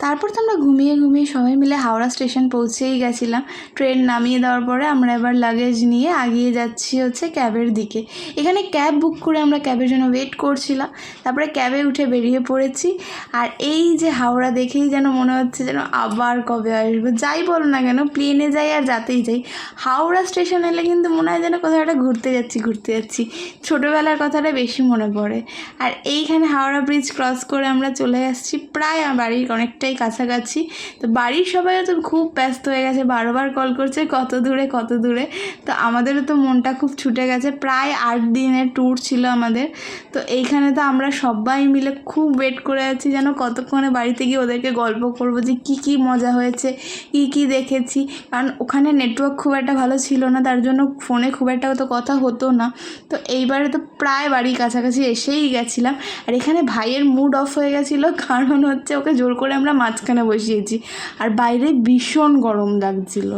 তারপর তো আমরা ঘুমিয়ে ঘুমিয়ে সবাই মিলে হাওড়া স্টেশন পৌঁছেই গেছিলাম। ট্রেন নামিয়ে দেওয়ার পরে আমরা এবার লাগেজ নিয়ে এগিয়ে যাচ্ছি হচ্ছে ক্যাবের দিকে। এখানে ক্যাব বুক করে আমরা ক্যাবের জন্য ওয়েট করছিলাম, তারপরে ক্যাবে উঠে বেরিয়ে পড়েছি। আর এই যে হাওড়া দেখেই যেন মনে হচ্ছে যেন আবার কবে আসবো। যাই বলো না কেন, প্লেনে যাই আর যাতেই যাই, হাওড়া স্টেশন এলে কিন্তু মনে হয় যেন কোথাও একটা ঘুরতে যাচ্ছি। ছোটোবেলার কথাটা বেশি মনে পড়ে। আর এইখানে হাওড়া ব্রিজ ক্রস করে আমরা চলে আসছি প্রায় বাড়ির অনেকটাই কাছাকাছি। তো বাড়ির সবাইও তো খুব ব্যস্ত হয়ে গেছে, বারবার কল করছে কত দূরে। তো আমাদেরও তো মনটা খুব ছুটে গেছে। প্রায় 8 দিনের ট্যুর ছিল আমাদের। তো এইখানে তো আমরা সবাই মিলে খুব ওয়েট করে আছি যেন কতক্ষণে বাড়িতে গিয়ে ওদেরকে গল্প করবো যে কী মজা হয়েছে, কী দেখেছি। কারণ ওখানে নেটওয়ার্ক খুব একটা ভালো ছিল না, তার জন্য ফোনে খুব একটা তো কথা হতো না। তো এইবারে তো প্রায় বাড়ির কাছাকাছি এসেই গেছিলাম। আর এখানে ভাইয়ের মুড অফ হয়ে গেছিলো, কারণ হচ্ছে ওকে জোর করে আমরা মাঝখানে বসিয়েছি আর বাইরে ভীষণ গরম লাগছিলো।